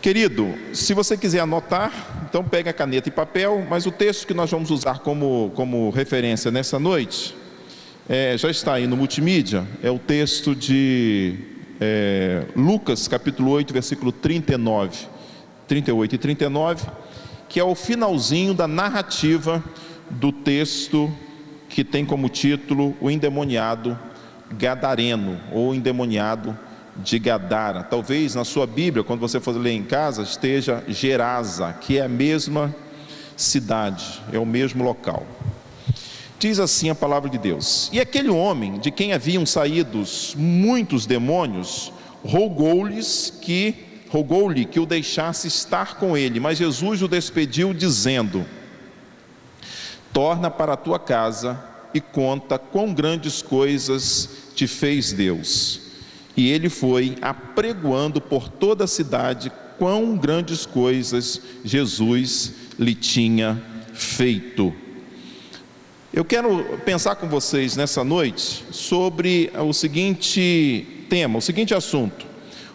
Querido, se você quiser anotar, então pegue a caneta e papel, mas o texto que nós vamos usar como referência nessa noite, já está aí no multimídia, é o texto de Lucas, capítulo 8, versículo 38 e 39, que é o finalzinho da narrativa do texto que tem como título o endemoniado gadareno, ou endemoniado de Gadara. Talvez na sua Bíblia, quando você for ler em casa, esteja Gerasa, que é a mesma cidade, é o mesmo local. Diz assim a palavra de Deus: e aquele homem, de quem haviam saído muitos demônios, rogou-lhe que o deixasse estar com ele, mas Jesus o despediu, dizendo: torna para a tua casa e conta quão grandes coisas te fez Deus. E ele foi apregoando por toda a cidade quão grandes coisas Jesus lhe tinha feito. Eu quero pensar com vocês nessa noite sobre o seguinte tema, o seguinte assunto: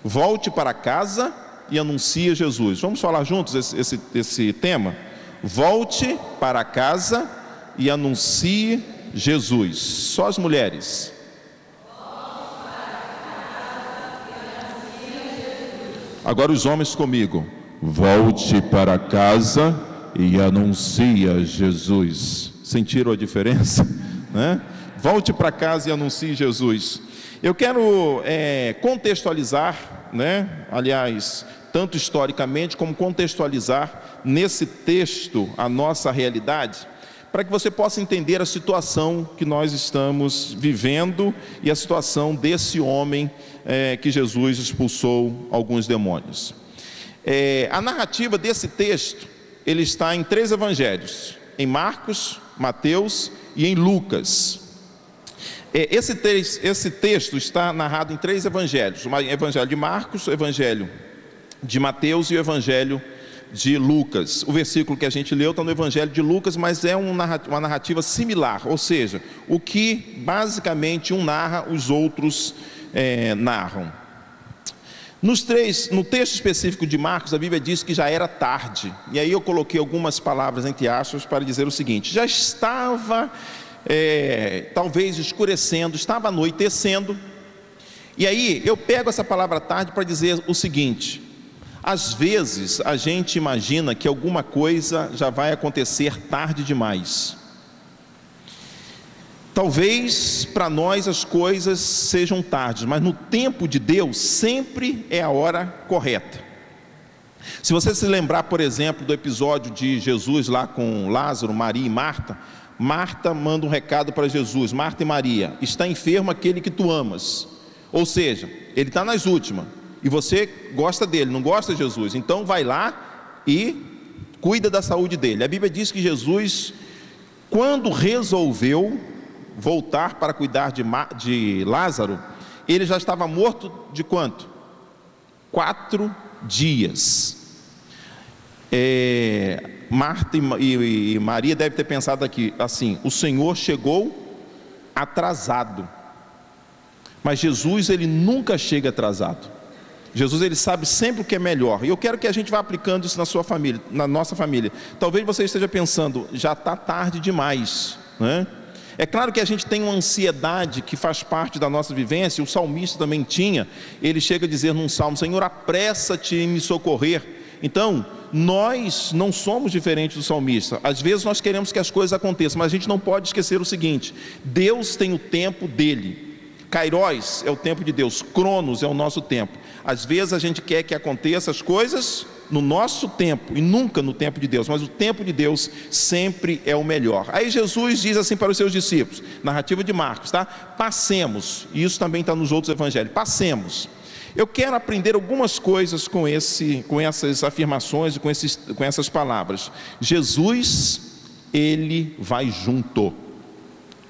volte para casa e anuncie Jesus. Vamos falar juntos esse tema? Volte para casa e anuncie Jesus. Só as mulheres. Agora os homens comigo. Volte para casa e anuncia Jesus. Sentiram a diferença? Né? Volte para casa e anuncie Jesus. Eu quero contextualizar, né? Aliás, tanto historicamente como contextualizar nesse texto a nossa realidade, para que você possa entender a situação que nós estamos vivendo e a situação desse homem que Jesus expulsou alguns demônios. A narrativa desse texto, ele está em 3 evangelhos, em Marcos, Mateus e em Lucas. Esse texto está narrado em 3 evangelhos: o evangelho de Marcos, o evangelho de Mateus e o evangelho de Lucas. O versículo que a gente leu está no evangelho de Lucas, mas é uma narrativa similar, ou seja, o que basicamente um narra, os outros narram. No texto específico de Marcos, a Bíblia diz que já era tarde, e aí eu coloquei algumas palavras entre aspas para dizer o seguinte: já estava talvez escurecendo, estava anoitecendo, e aí eu pego essa palavra tarde para dizer o seguinte: às vezes a gente imagina que alguma coisa já vai acontecer tarde demais. Talvez para nós as coisas sejam tardes, mas no tempo de Deus sempre é a hora correta. Se você se lembrar, por exemplo, do episódio de Jesus lá com Lázaro, Maria e Marta, Marta manda um recado para Jesus: Marta e Maria, está enfermo aquele que tu amas. Ou seja, ele está nas últimas, e você gosta dele, não gosta de Jesus, então vai lá e cuida da saúde dele. A Bíblia diz que Jesus, quando resolveu voltar para cuidar de Lázaro, ele já estava morto de quanto? 4 dias. Marta e Maria devem ter pensado aqui assim: o Senhor chegou atrasado. Mas Jesus, ele nunca chega atrasado. Jesus, ele sabe sempre o que é melhor. E eu quero que a gente vá aplicando isso na sua família, na nossa família. Talvez você esteja pensando: já está tarde demais, né? É claro que a gente tem uma ansiedade que faz parte da nossa vivência. O salmista também tinha. Ele chega a dizer num salmo: Senhor, apressa-te em me socorrer. Então, nós não somos diferentes do salmista. Às vezes nós queremos que as coisas aconteçam, mas a gente não pode esquecer o seguinte: Deus tem o tempo dele. Kairos é o tempo de Deus, Cronos é o nosso tempo. Às vezes a gente quer que aconteçam as coisas no nosso tempo e nunca no tempo de Deus, mas o tempo de Deus sempre é o melhor. Aí Jesus diz assim para os seus discípulos, narrativa de Marcos, tá? Passemos, e isso também está nos outros evangelhos, passemos. Eu quero aprender algumas coisas com essas afirmações e com essas palavras. Jesus, ele vai junto.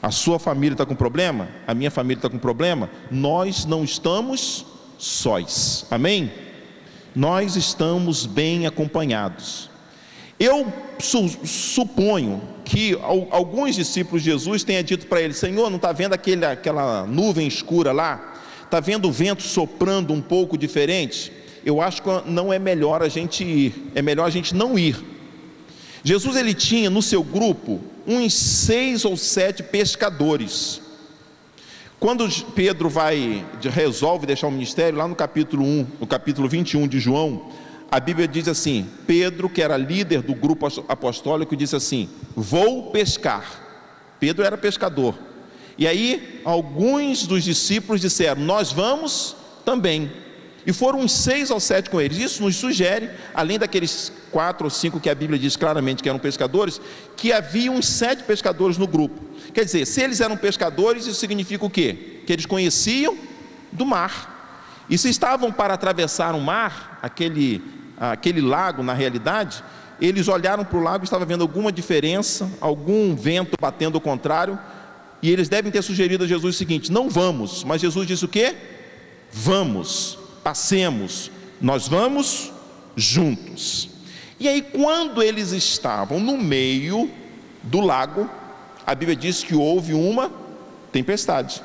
A sua família está com problema? A minha família está com problema? Nós não estamos sós, amém? Nós estamos bem acompanhados. Eu suponho que alguns discípulos de Jesus tenham dito para ele: Senhor, não está vendo aquela nuvem escura lá? Está vendo o vento soprando um pouco diferente? eu acho que não é melhor a gente ir, é melhor a gente não ir. Jesus, ele tinha no seu grupo uns 6 ou 7 pescadores. Quando Pedro resolve deixar o ministério, lá no capítulo 21 de João, a Bíblia diz assim: Pedro, que era líder do grupo apostólico, disse assim: vou pescar. Pedro era pescador. E aí alguns dos discípulos disseram: nós vamos também. E foram uns 6 ou 7 com eles. Isso nos sugere, além daqueles 4 ou 5 que a Bíblia diz claramente que eram pescadores, que havia uns 7 pescadores no grupo. Quer dizer, se eles eram pescadores, isso significa o quê? Que eles conheciam do mar. E se estavam para atravessar o mar, aquele lago, na realidade, eles olharam para o lago e estavam vendo alguma diferença, algum vento batendo ao contrário, e eles devem ter sugerido a Jesus o seguinte: não vamos. Mas Jesus disse o quê? Vamos, passemos, nós vamos juntos. E aí, quando eles estavam no meio do lago, a Bíblia diz que houve uma tempestade.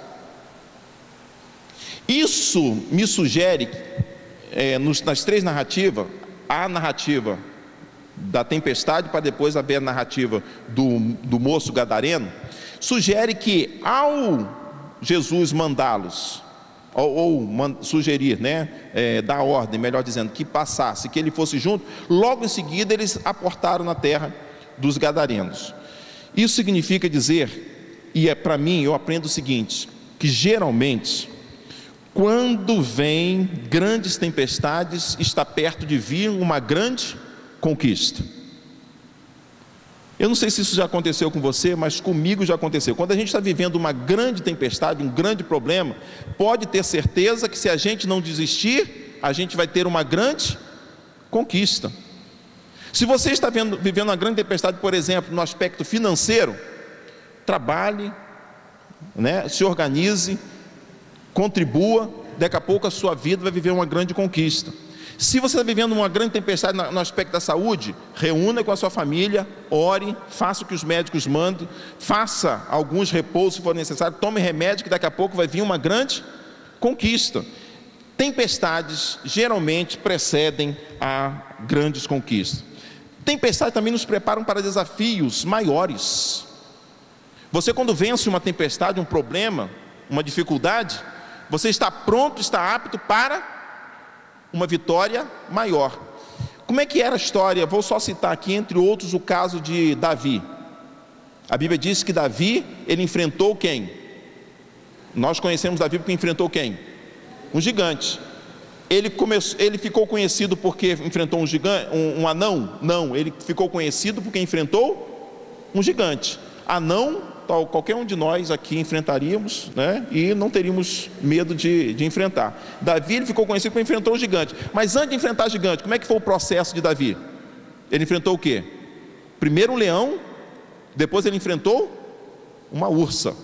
Isso me sugere, nas 3 narrativas, a narrativa da tempestade, para depois haver a narrativa do moço gadareno, sugere que ao Jesus mandá-los, sugerir, dar ordem, melhor dizendo, que passasse, que ele fosse junto, logo em seguida eles aportaram na terra dos gadarenos. Isso significa dizer, e para mim eu aprendo o seguinte, que geralmente, quando vem grandes tempestades, está perto de vir uma grande conquista. Eu não sei se isso já aconteceu com você, mas comigo já aconteceu. Quando a gente está vivendo uma grande tempestade, um grande problema, pode ter certeza que se a gente não desistir, a gente vai ter uma grande conquista. Se você está vivendo uma grande tempestade, por exemplo, no aspecto financeiro, trabalhe, se organize, contribua, daqui a pouco a sua vida vai viver uma grande conquista. Se você está vivendo uma grande tempestade no aspecto da saúde, reúna com a sua família, ore, faça o que os médicos mandam, faça alguns repousos se for necessário, tome remédio, que daqui a pouco vai vir uma grande conquista. Tempestades geralmente precedem a grandes conquistas. Tempestades também nos preparam para desafios maiores. Você, quando vence uma tempestade, um problema, uma dificuldade, você está pronto, está apto para uma vitória maior. Como é que era a história? Vou só citar aqui, entre outros, o caso de Davi. A Bíblia diz que Davi, ele enfrentou quem? Nós conhecemos Davi porque enfrentou quem? Um gigante. Ele ficou conhecido porque enfrentou um gigante, um anão? Não, ele ficou conhecido porque enfrentou um gigante. Anão, qualquer um de nós aqui enfrentaríamos, e não teríamos medo de enfrentar. Davi, ele ficou conhecido porque enfrentou o gigante. Mas antes de enfrentar o gigante, como é que foi o processo de Davi? Ele enfrentou o quê? Primeiro um leão, depois ele enfrentou uma ursa.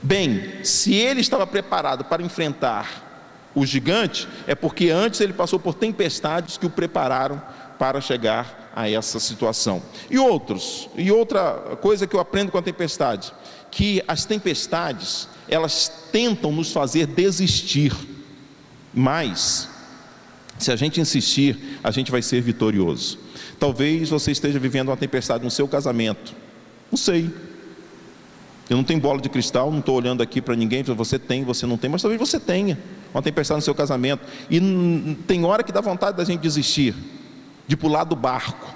Bem, se ele estava preparado para enfrentar o gigante, é porque antes ele passou por tempestades que o prepararam para chegar a essa situação. E outra coisa que eu aprendo com a tempestade, que as tempestades, elas tentam nos fazer desistir, mas se a gente insistir, a gente vai ser vitorioso. Talvez você esteja vivendo uma tempestade no seu casamento, não sei, eu não tenho bola de cristal, não estou olhando aqui para ninguém, você tem, você não tem, mas talvez você tenha uma tempestade no seu casamento, e tem hora que dá vontade da gente desistir, de pular do barco,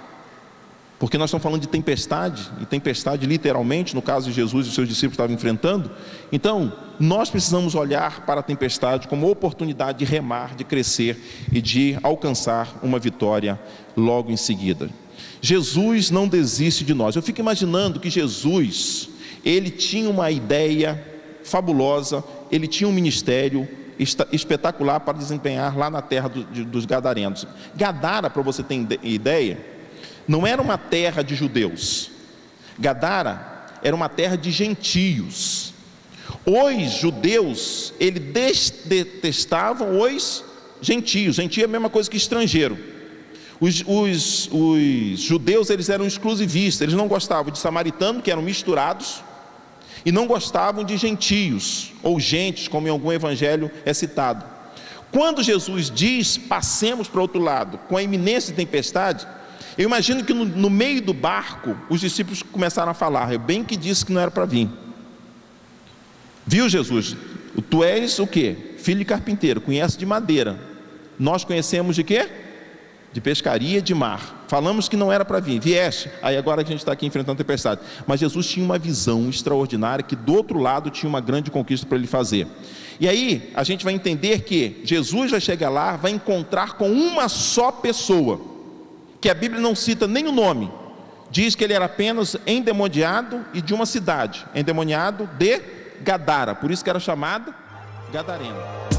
porque nós estamos falando de tempestade, e tempestade literalmente, no caso de Jesus e os seus discípulos estavam enfrentando. Então nós precisamos olhar para a tempestade como oportunidade de remar, de crescer e de alcançar uma vitória logo em seguida. Jesus não desiste de nós. Eu fico imaginando que Jesus, ele tinha uma ideia fabulosa, ele tinha um ministério espetacular para desempenhar lá na terra dos gadarenos. Gadara, para você ter ideia, não era uma terra de judeus. Gadara era uma terra de gentios. Os judeus, eles detestavam os gentios. Gentio é a mesma coisa que estrangeiro. Os judeus, eles eram exclusivistas, eles não gostavam de samaritanos, que eram misturados, e não gostavam de gentios, ou gentes, como em algum evangelho é citado. Quando Jesus diz, passemos para o outro lado, com a iminência de tempestade, eu imagino que no meio do barco, os discípulos começaram a falar: eu bem que disse que não era para vir. Viu, Jesus? Tu és o quê? Filho de carpinteiro, conhece de madeira. Nós conhecemos de quê? De pescaria, de mar. Falamos que não era para vir, vieste. Aí agora a gente está aqui enfrentando a tempestade. Mas Jesus tinha uma visão extraordinária, que do outro lado tinha uma grande conquista para ele fazer. E aí a gente vai entender que Jesus vai chegar lá, vai encontrar com uma só pessoa, que a Bíblia não cita nem o nome. Diz que ele era apenas endemoniado e de uma cidade, endemoniado de Gadara, por isso que era chamado Gadareno.